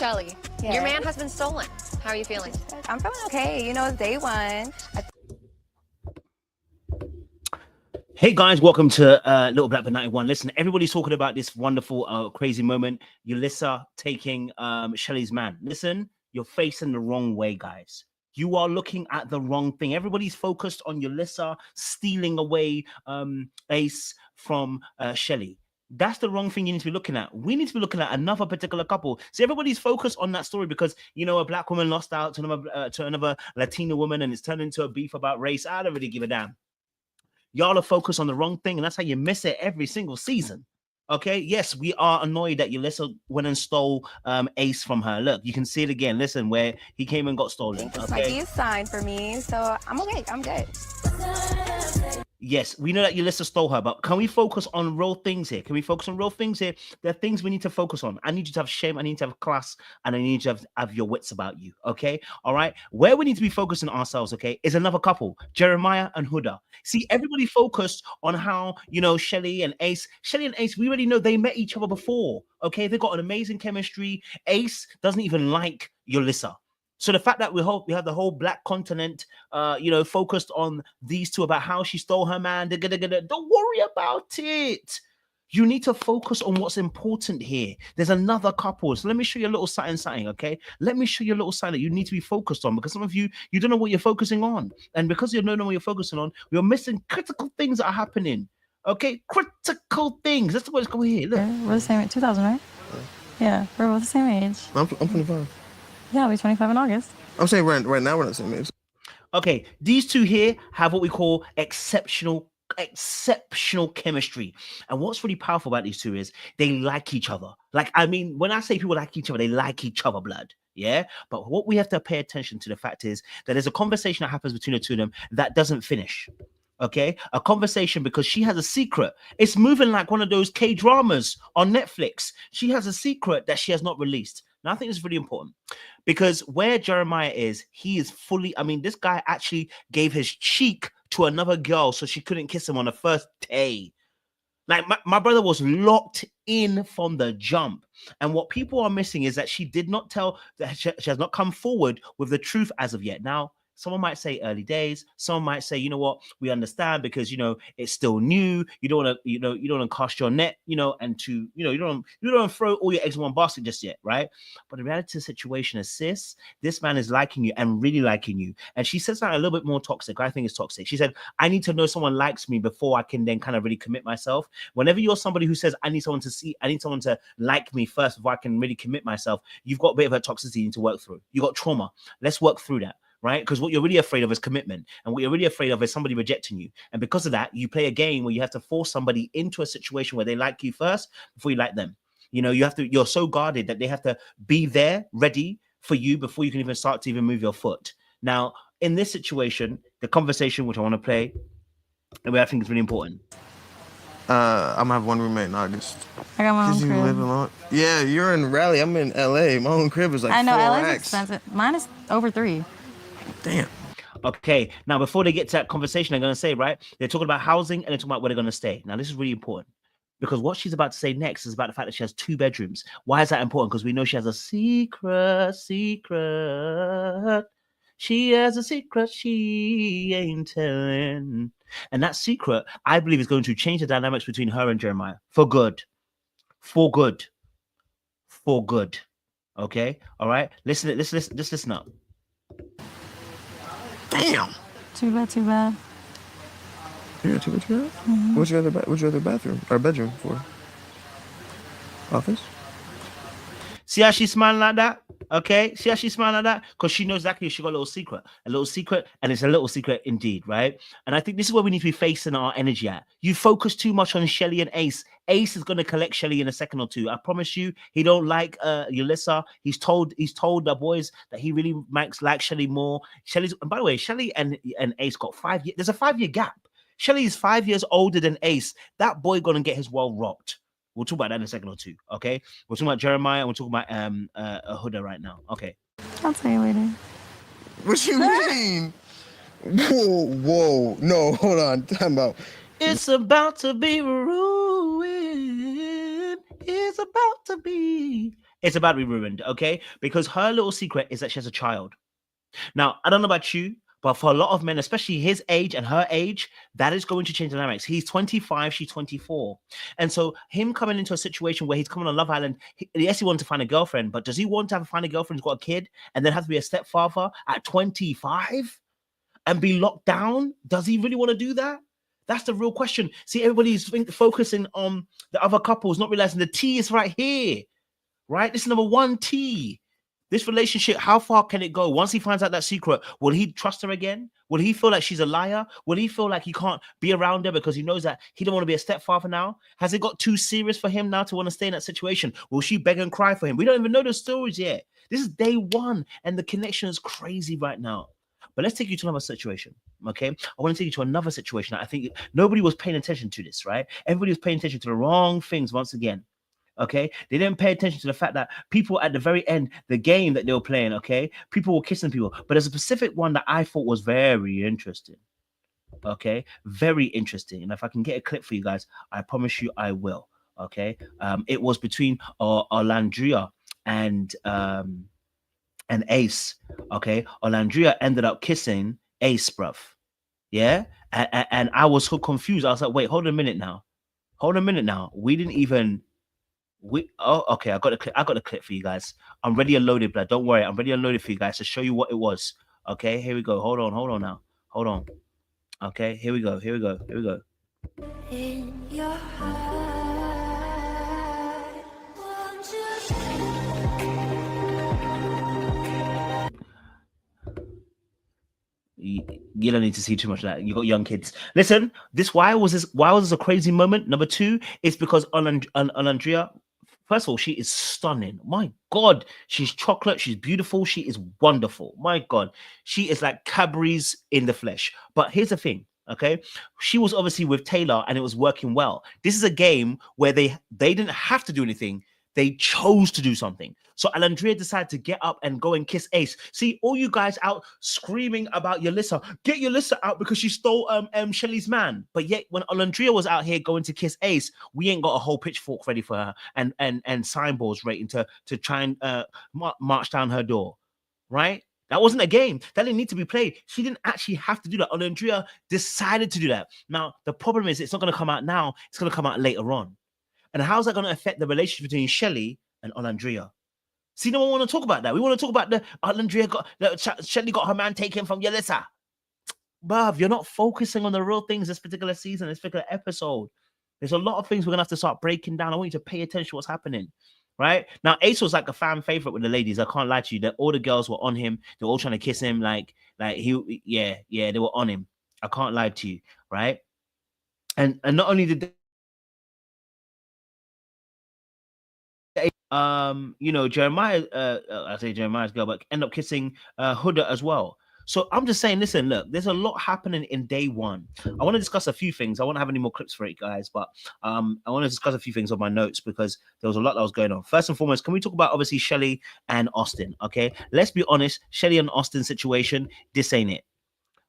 Shelly. Yes. Your man has been stolen. How are you feeling? I'm feeling okay. You know, it's day one. Hey guys, welcome to Little Black But 91. Listen, everybody's talking about this wonderful, crazy moment. Yulissa taking Shelly's man. Listen, you're facing the wrong way, guys. You are looking at the wrong thing. Everybody's focused on Yulissa stealing away Ace from Shelly. That's the wrong thing you need to be looking at. We need to be looking at another particular couple. So everybody's focused on that story because, you know, a black woman lost out to another Latina woman and it's turned into a beef about race. I don't really give a damn. Y'all are focused on the wrong thing, and that's how you miss it every single season. Okay, yes, we are annoyed that Yulissa went and stole Ace from her. Look, you can see it again. Listen, where he came and got stolen. I think this might be a sign for me, so I'm okay. I'm good. Yes, we know that Yulissa stole her, but can we focus on real things here? Can we focus on real things here? There are things we need to focus on. I need you to have shame, I need you to have class, and I need you to have your wits about you, okay? All right? Where we need to be focusing ourselves, okay, is another couple, Jeremiah and Huda. See, everybody focused on how, you know, Shelly and Ace, we already know they met each other before, okay? They got an amazing chemistry. Ace doesn't even like Yulissa. So the fact that we have the whole black continent, you know, focused on these two about how she stole her man, don't worry about it. You need to focus on what's important here. There's another couple. So let me show you a little something, okay? Let me show you a little sign that you need to be focused on because some of you don't know what you're focusing on. And because you don't know what you're focusing on, you're missing critical things that are happening, okay? Critical things. That's what's going here. Look. We're the same age, 2000, right? Yeah, we're both the same age. I'm 25. Yeah, I'll be 25 in August. I'm saying right now we're not the same age. Okay, these two here have what we call exceptional chemistry. And what's really powerful about these two is they like each other. Like, I mean, when I say people like each other, they like each other, blood. Yeah. But what we have to pay attention to the fact is that there's a conversation that happens between the two of them that doesn't finish. Okay, a conversation because she has a secret. It's moving like one of those K-dramas on Netflix. She has a secret that she has not released. Now, I think it's really important because where Jeremiah is, he is fully, I mean, this guy actually gave his cheek to another girl so she couldn't kiss him on the first day. Like, my brother was locked in from the jump. And what people are missing is that she did not tell, that she has not come forward with the truth as of yet. Now, someone might say early days. Someone might say, you know what, we understand because, you know, it's still new. You don't want to, you don't want to cast your net, you know, and to, you know, you don't throw all your eggs in one basket just yet, right? But the reality of the situation is, sis, this man is liking you and really liking you. And she says something a little bit more toxic. I think it's toxic. She said, I need to know someone likes me before I can then kind of really commit myself. Whenever you're somebody who says, I need someone to like me first before I can really commit myself, you've got a bit of a toxicity you need to work through. You got trauma. Let's work through that. Right? Because what you're really afraid of is commitment. And what you're really afraid of is somebody rejecting you. And because of that, you play a game where you have to force somebody into a situation where they like you first before you like them. You know, you're so guarded that they have to be there ready for you before you can even start to even move your foot. Now, in this situation, the conversation which I want to play, and I think is really important. I'm gonna have one roommate in August. I got my own crib. Live alone? Yeah, you're in Raleigh. I'm in LA. My own crib is like I know, 4 LA's racks. expensive. Mine is over 3. Damn. Okay, now before they get to that conversation, they're going to say, right, they're talking about housing and they're talking about where they're going to stay. Now, this is really important because what she's about to say next is about the fact that she has 2 bedrooms. Why is that important? Because we know she has a secret. She has a secret she ain't telling. And that secret, I believe, is going to change the dynamics between her and Jeremiah for good. For good. For good. Okay? All right? Listen up. Damn. Too bad. Yeah, too bad. Mm-hmm. What's your other bathroom or bedroom for? Office? See how she's smiling like that? Okay, see how she's smiling like that? Because she knows exactly she got a little secret, and it's a little secret indeed, right? And I think this is where we need to be facing our energy at. You focus too much on Shelly and Ace. Ace is going to collect Shelly in a second or two. I promise you, he don't like Yulissa. He's told the boys that he really likes Shelly more. And by the way, Shelly and Ace got 5 years. There's a 5-year gap. Shelly is 5 years older than Ace. That boy gonna get his world rocked. We'll talk about that in a second or two, okay? We're talking about Jeremiah and we're talking about Huda right now. Okay. I'll tell you later. What you mean? Whoa. No, hold on. Time about. It's about to be ruined. It's about to be It's about to be ruined, okay? Because her little secret is that she has a child. Now, I don't know about you, but for a lot of men, especially his age and her age, that is going to change the dynamics. He's 25, she's 24. And so him coming into a situation where he's coming on Love Island, yes, he wants to find a girlfriend, but does he want to find a girlfriend who's got a kid and then have to be a stepfather at 25 and be locked down? Does he really want to do that? That's the real question. See, everybody's focusing on the other couples, not realizing the T is right here, right? This is number one T. This relationship, how far can it go? Once he finds out that secret, will he trust her again? Will he feel like she's a liar? Will he feel like he can't be around her because he knows that he don't want to be a stepfather now? Has it got too serious for him now to want to stay in that situation? Will she beg and cry for him? We don't even know the stories yet. This is day one, and the connection is crazy right now. But let's take you to another situation, okay? I want to take you to another situation. I think nobody was paying attention to this, right? Everybody was paying attention to the wrong things once again. Okay, they didn't pay attention to the fact that people at the very end, the game that they were playing, okay, people were kissing people. But there's a specific one that I thought was very interesting. Okay, very interesting. And if I can get a clip for you guys, I promise you I will. Okay, it was between Alandria and Ace. Okay, Alandria ended up kissing Ace, bruv. Yeah, and I was so confused. I was like, wait, hold a minute now. We didn't even. Okay, I got a clip for you guys. I'm ready and loaded, blood. Don't worry, I'm ready and loaded for you guys to show you what it was. Okay, here we go. Hold on now. Hold on. Okay, here we go. In your heart, you don't need to see too much of that. You got young kids. Listen, why was this a crazy moment? Number two is because Alandria, first of all, she is stunning. My God, she's chocolate. She's beautiful. She is wonderful. My God, she is like Cadbury's in the flesh. But here's the thing, okay? She was obviously with Taylor and it was working well. This is a game where they didn't have to do anything. They chose to do something. So Alandria decided to get up and go and kiss Ace. See, all you guys out screaming about Yulissa, get Yulissa out because she stole Shelly's man. But yet when Alandria was out here going to kiss Ace, we ain't got a whole pitchfork ready for her and signboards waiting to try and march down her door, right? That wasn't a game. That didn't need to be played. She didn't actually have to do that. Alandria decided to do that. Now, the problem is it's not going to come out now. It's going to come out later on. And how's that going to affect the relationship between Shelly and Alandria? See, no one want to talk about that. We want to talk about the Shelly got her man taken from Yulissa. Bruv, you're not focusing on the real things this particular season, this particular episode. There's a lot of things we're going to have to start breaking down. I want you to pay attention to what's happening. Right? Now, Ace was like a fan favorite with the ladies. I can't lie to you. That all the girls were on him. They were all trying to kiss him. Like they were on him. I can't lie to you. Right? And not only did Jeremiah, I say Jeremiah's girl, but end up kissing Huda as well. So I'm just saying, listen, look, there's a lot happening in day one. I want to discuss a few things. I won't have any more clips for it, guys, but I want to discuss a few things on my notes because there was a lot that was going on. First and foremost, can we talk about obviously Shelly and Austin? Okay, let's be honest, Shelly and Austin situation, this ain't it.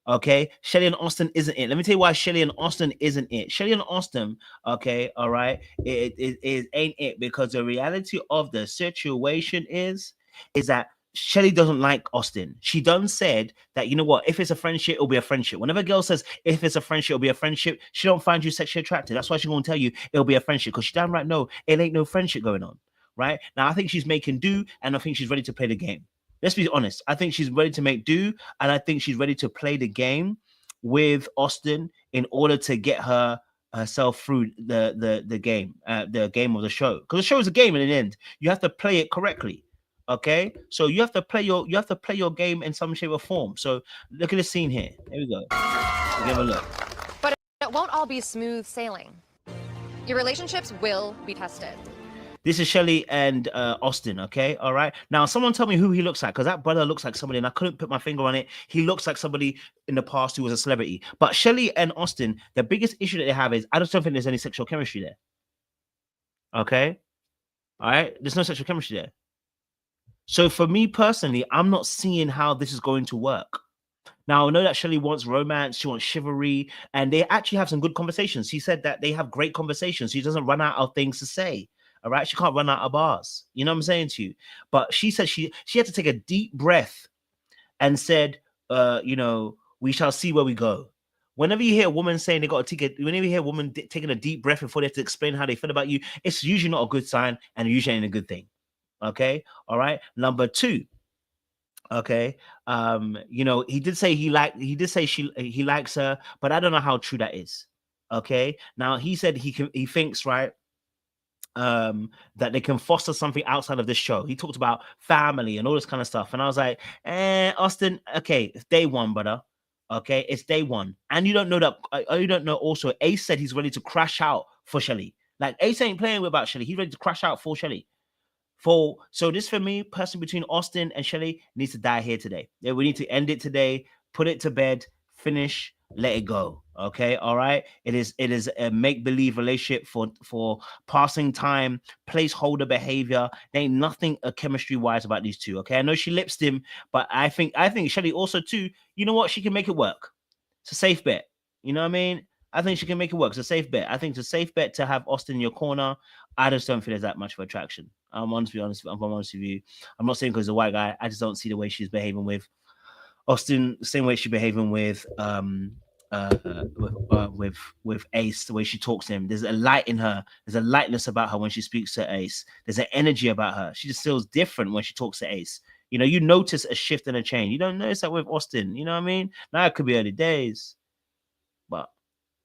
Okay, Shelly and Austin isn't it. Let me tell you why Shelly and Austin isn't it. Shelly and Austin, okay, all right, it ain't it because the reality of the situation is that Shelly doesn't like Austin. She done said that, you know what, if it's a friendship, it'll be a friendship. Whenever a girl says if it's a friendship, it'll be a friendship, she don't find you sexually attractive. That's why she's gonna tell you it'll be a friendship because she damn right know it ain't no friendship going on. Right now, I think she's making do, and I think she's ready to play the game. Let's be honest. I think she's ready to make do, and I think she's ready to play the game with Austin in order to get herself through the game of the show. Because the show is a game in the end. You have to play it correctly. Okay, so you have to play your game in some shape or form. So look at the scene here. Here we go. Give a look. But it won't all be smooth sailing. Your relationships will be tested. This is Shelly and Austin, okay? All right. Now, someone tell me who he looks like, because that brother looks like somebody, and I couldn't put my finger on it. He looks like somebody in the past who was a celebrity. But Shelly and Austin, the biggest issue that they have is I just don't think there's any sexual chemistry there. Okay? All right? There's no sexual chemistry there. So for me personally, I'm not seeing how this is going to work. Now, I know that Shelly wants romance, she wants chivalry, and they actually have some good conversations. She said that they have great conversations. She doesn't run out of things to say. All right, she can't run out of bars. You know what I'm saying to you? But she said she had to take a deep breath and said, you know, we shall see where we go. Whenever you hear a woman saying they got to take it, whenever you hear a woman taking a deep breath before they have to explain how they feel about you, it's usually not a good sign and usually ain't a good thing. Okay, all right. Number two, okay, you know, he did say he likes her, but I don't know how true that is. Okay, now he said he thinks, right, that they can foster something outside of this show. He talked about family and all this kind of stuff. And I was like, Austin, okay, it's day one, brother. Okay, it's day one. And you don't know that, you don't know also, Ace said he's ready to crash out for Shelly. Like, Ace ain't playing about Shelly. He's ready to crash out for Shelly. So this for me, person between Austin and Shelly needs to die here today. Yeah, we need to end it today, put it to bed, finish, let it go. Okay, all right. It is a make-believe relationship for passing time, placeholder behavior. There ain't nothing chemistry-wise about these two. Okay, I know she lips him, but I think Shelly also too. You know what? She can make it work. It's a safe bet. You know what I mean? I think she can make it work. It's a safe bet. I think it's a safe bet to have Austin in your corner. I just don't feel there's that much of attraction. I'm honest with you. I'm not saying because he's a white guy. I just don't see the way she's behaving with Austin, the same way she's behaving with Ace, the way she talks to him. There's a light in her. There's a lightness about her when she speaks to Ace. There's an energy about her. She just feels different when she talks to Ace. You know, you notice a shift and a change. You don't notice that with Austin. You know what I mean? Now it could be early days, but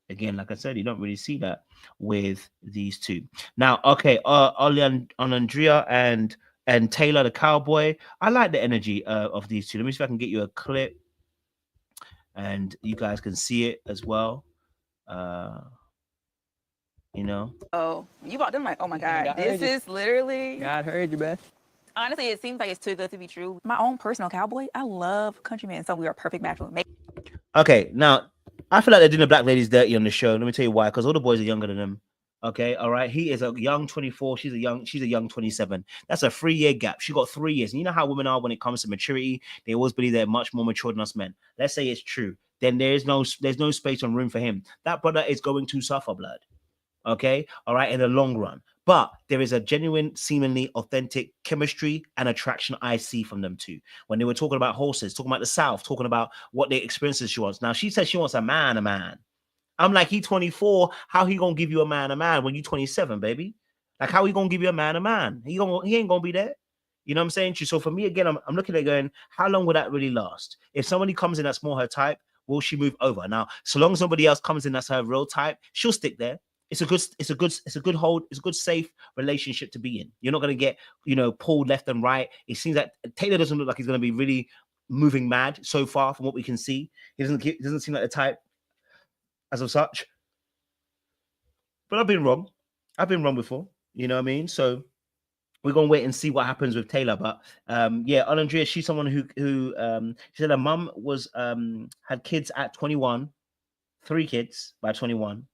again, like I said, you don't really see that with these two. Now, okay, Alandria and Taylor the cowboy. I like the energy of these two. Let me see if I can get you a clip, and you guys can see it as well. You know. Oh, you bought them like, oh my God, this is literally. God heard you, Beth. Honestly, it seems like it's too good to be true. My own personal cowboy, I love countrymen, so we are a perfect match. Okay, now I feel like they're doing the black ladies dirty on the show. Let me tell you why, because all the boys are younger than them. Okay, all right. He is a young 24. She's a young 27. That's a 3-year gap. She got 3 years. And you know how women are when it comes to maturity. They always believe they're much more mature than us men. Let's say it's true. Then there's no space and room for him. That brother is going to suffer blood. Okay, all right, in the long run. But there is a genuine, seemingly authentic chemistry and attraction I see from them two. When they were talking about horses, talking about the South, talking about what the experiences she wants. Now, she says she wants a man. I'm like, he 24. How he gonna give you a man when you 27, baby? Like, how he gonna give you a man? He ain't gonna be there. You know what I'm saying? So for me, again, I'm looking at going, how long will that really last? If somebody comes in that's more her type, will she move over? Now, so long as somebody else comes in that's her real type, she'll stick there. It's a good hold. It's a good, safe relationship to be in. You're not going to get, pulled left and right. It seems that Taylor doesn't look like he's going to be really moving mad so far from what we can see. He doesn't seem like the type as of such. But I've been wrong. I've been wrong before. You know what I mean? So we're going to wait and see what happens with Taylor. But yeah, Alandria, she's someone who she said her mum was had kids at 21, 3 kids by 21.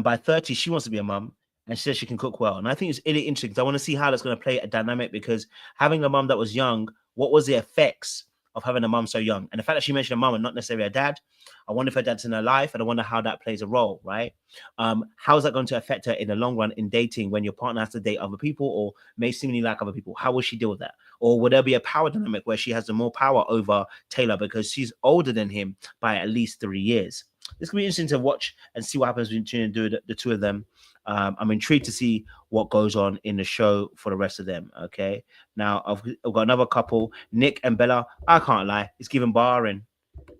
By 30, she wants to be a mum, and she says she can cook well. And I think it's really interesting because I want to see how that's going to play a dynamic, because having a mum that was young, what was the effects of having a mum so young? And the fact that she mentioned a mum and not necessarily a dad, I wonder if her dad's in her life, and I wonder how that plays a role, right? How is that going to affect her in the long run in dating when your partner has to date other people or may seemingly like other people? How will she deal with that? Or would there be a power dynamic where she has the more power over Taylor because she's older than him by at least 3 years? This could be interesting to watch and see what happens between the two of them. I'm intrigued to see what goes on in the show for the rest of them. Okay. Now I've got another couple, Nick and Bella. I can't lie, it's giving barring.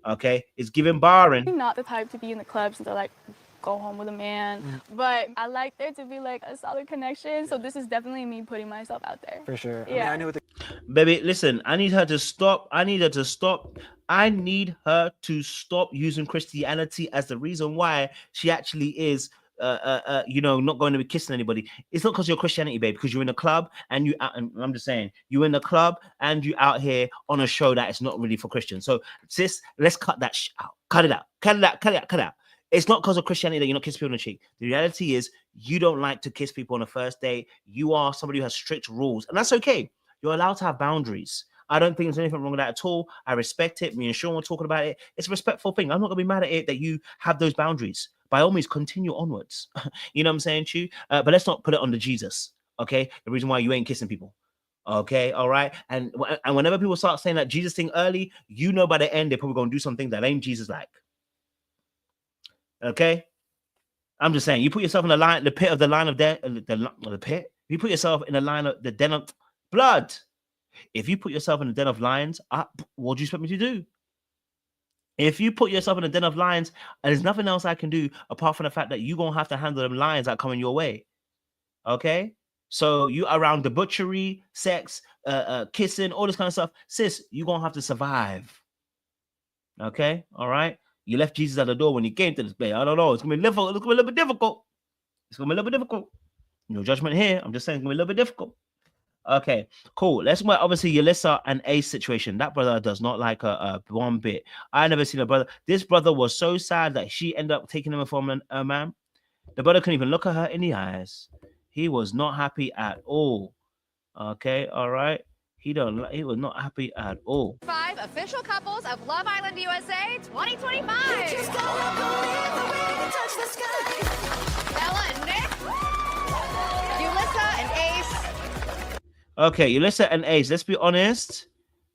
Okay, it's giving barring. I'm not the type to be in the clubs and to like go home with a man, but I like there to be like a solid connection. So this is definitely me putting myself out there. For sure. Yeah. I knew what Baby, listen, I need her to stop. I need her to stop using Christianity as the reason why she actually is not going to be kissing anybody. It's not because you're Christianity, babe, because you're in a club and you out, and I'm just saying, you're in the club and you out here on a show that is not really for Christians. So sis, let's cut that out. Cut it out. It's not because of Christianity that you're not kissing people on the cheek. The reality is you don't like to kiss people on a first date. You are somebody who has strict rules, and that's okay. You're allowed to have boundaries. I don't think there's anything wrong with that at all. I respect it. Me and Sean were talking about it. It's a respectful thing. I'm not going to be mad at it that you have those boundaries. By all means, continue onwards. You know what I'm saying to you? But let's not put it on the Jesus. Okay, the reason why you ain't kissing people. Okay, all right. And whenever people start saying that Jesus thing early, you know by the end they're probably gonna do something that ain't Jesus like. Okay, I'm just saying. You put yourself in the pit of the line of death, the pit. You put yourself in the line of the den of blood. If you put yourself in the den of lions, what do you expect me to do? If you put yourself in the den of lions, and there's nothing else I can do apart from the fact that you're gonna have to handle them lions that coming your way. Okay, so you around debauchery, sex, kissing, all this kind of stuff, sis, you're gonna have to survive. Okay, all right. You left Jesus at the door when he came to this place. I don't know. It's gonna be difficult. It's gonna be a little bit difficult. It's gonna be a little bit difficult. No judgment here. I'm just saying it's gonna be a little bit difficult. Okay, cool. Let's go. Obviously, Yulissa and Ace situation. That brother does not like her one bit. I never seen a brother. This brother was so sad that she ended up taking him from a man. The brother couldn't even look at her in the eyes. He was not happy at all. Okay, all right. He was not happy at all. 5 official couples of Love Island USA 2025. Bella and Nick. Yulissa and Ace. Okay, Yulissa and Ace, let's be honest.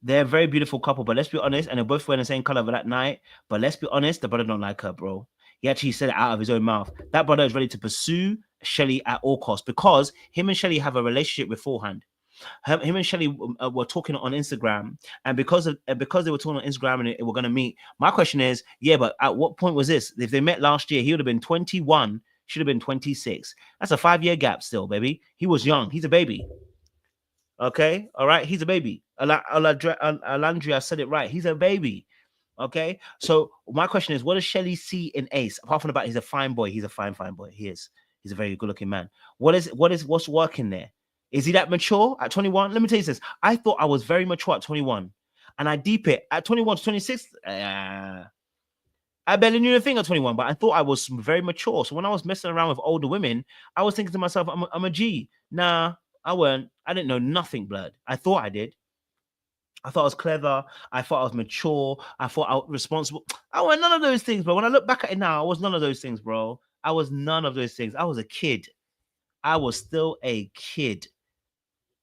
They're a very beautiful couple, but let's be honest, and they're both wearing the same color for that night. But let's be honest, the brother don't like her, bro. He actually said it out of his own mouth. That brother is ready to pursue Shelly at all costs because him and Shelly have a relationship beforehand. Him and Shelly were talking on Instagram, and because they were talking on Instagram and we're gonna meet. My question is, yeah, but at what point was this? If they met last year, he would have been 21. Should have been 26. That's a 5-year gap still, baby. He was young. He's a baby. Okay, all right. He's a baby. Alandria said it right. He's a baby. Okay. So my question is, what does Shelly see in Ace? Apart from the fact he's a fine boy. He's a fine boy. He is. He's a very good-looking man. What's working there? Is he that mature at 21? Let me tell you this. I thought I was very mature at 21. And I deep it at 21 to 26. I barely knew a thing at 21, but I thought I was very mature. So when I was messing around with older women, I was thinking to myself, I'm a G. Nah, I weren't. I didn't know nothing, blood. I thought I did. I thought I was clever. I thought I was mature. I thought I was responsible. I was none of those things, bro. When I look back at it now, I was none of those things, bro. I was none of those things. I was a kid. I was still a kid.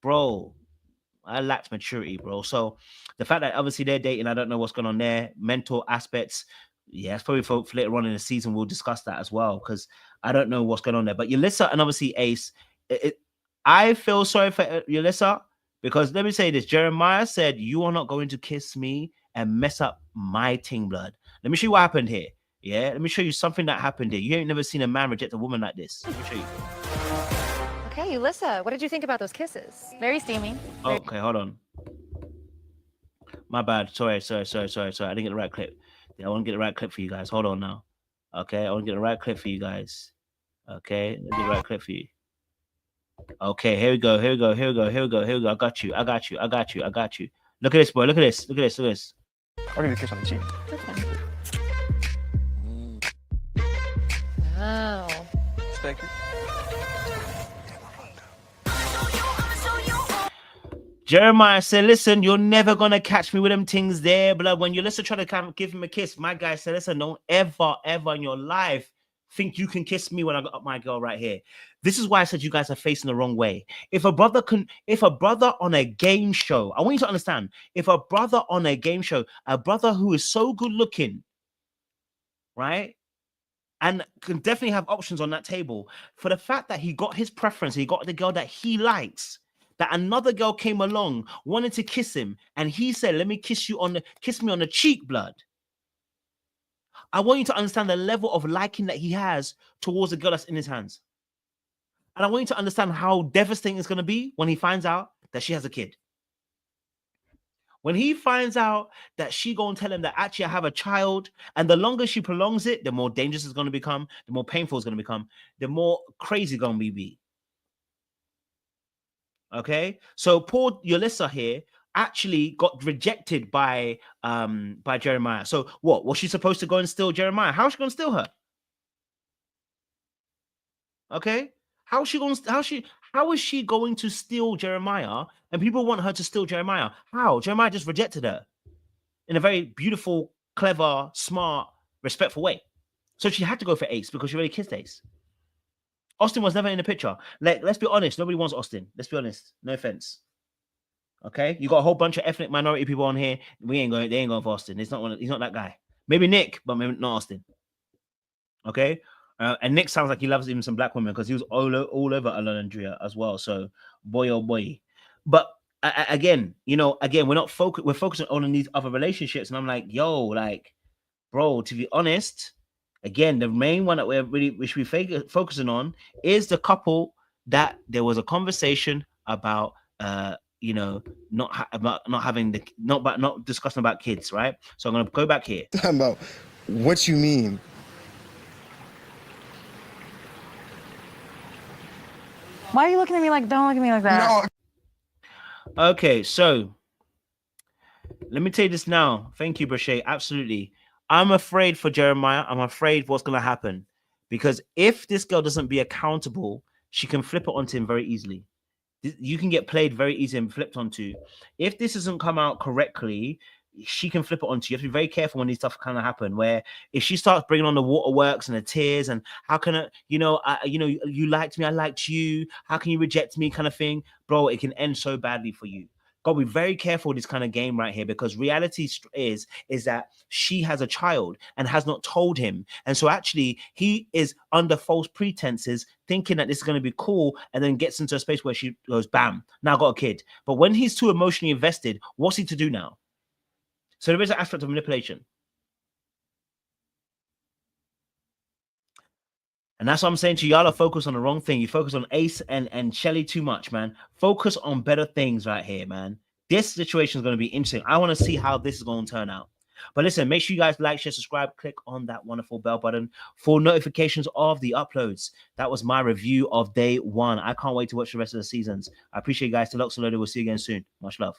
Bro, I lacked maturity, bro. So the fact that obviously they're dating, I don't know what's going on there. Mental aspects, yeah, it's probably for later on in the season. We'll discuss that as well because I don't know what's going on there. But Yulissa and obviously Ace, I feel sorry for Yulissa because let me say this. Jeremiah said, you are not going to kiss me and mess up my ting, blood. Let me show you what happened here. Yeah, let me show you something that happened here. You ain't never seen a man reject a woman like this. Let me show you. Okay, Yulissa, what did you think about those kisses? Very steamy. Okay, hold on. My bad. Sorry. I didn't get the right clip. I want to get the right clip for you guys. Hold on now. Okay, I want to get the right clip for you guys. Okay, let me get the right clip for you. Okay, here we go. I got you. Look at this, boy. Look at this. I'll give you a kiss on the cheek. Wow. Thank you. Jeremiah said, listen, you're never going to catch me with them things there, blood. When Yulissa try to kind of give him a kiss, my guy said, listen, don't ever in your life think you can kiss me when I got my girl right here. This is why I said you guys are facing the wrong way. If a brother on a game show, I want you to understand, if a brother on a game show, a brother who is so good looking, right? And can definitely have options on that table for the fact that he got his preference, he got the girl that he likes, that another girl came along, wanted to kiss him, and he said, let me kiss me on the cheek, blood. I want you to understand the level of liking that he has towards the girl that's in his hands. And I want you to understand how devastating it's going to be when he finds out that she has a kid. When he finds out that she going to tell him that actually I have a child, and the longer she prolongs it, the more dangerous it's going to become, the more painful it's going to become, the more crazy it's going to be. Okay? So poor Yulissa here actually got rejected by Jeremiah. So what? Was she supposed to go and steal Jeremiah? How is she going to steal her? Okay? How is she going to steal Jeremiah? And people want her to steal Jeremiah. How? Jeremiah just rejected her in a very beautiful, clever, smart, respectful way. So she had to go for Ace because she already kissed Ace. Austin was never in the picture. Like, let's be honest. Nobody wants Austin. Let's be honest. No offense. Okay, you got a whole bunch of ethnic minority people on here. They ain't going for Austin. He's not that guy. Maybe Nick, but maybe not Austin. Okay, and Nick sounds like he loves even some black women because he was all over Alandria as well. So boy oh boy, but again, we're not we're focusing on these other relationships, and I'm like, yo, like, bro, to be honest, again, the main one that we should be focusing on is the couple that there was a conversation about, not discussing about kids, right? So I'm gonna go back here. About what you mean? Why are you looking at me like, don't look at me like that? No. Okay, so let me tell you this now. Thank you, Brochet. Absolutely. I'm afraid for Jeremiah. I'm afraid what's going to happen. Because if this girl doesn't be accountable, she can flip it onto him very easily. You can get played very easily and flipped onto. If this doesn't come out correctly, she can flip it onto. You have to be very careful when these stuff kind of happen. Where if she starts bringing on the waterworks and the tears and how can you liked me, I liked you. How can you reject me, kind of thing, bro? It can end so badly for you. Got to be very careful with this kind of game right here, because reality is that she has a child and has not told him, and so actually he is under false pretenses, thinking that this is going to be cool, and then gets into a space where she goes, bam, now got a kid. But when he's too emotionally invested, what's he to do now? So there is an aspect of manipulation. And that's what I'm saying to y'all, are focused on the wrong thing. You focus on Ace and Shelly too much, man. Focus on better things right here, man. This situation is going to be interesting. I want to see how this is going to turn out. But listen, make sure you guys like, share, subscribe, click on that wonderful bell button for notifications of the uploads. That was my review of day 1. I can't wait to watch the rest of the seasons. I appreciate you guys. Till lots of loaded. We'll see you again soon. Much love.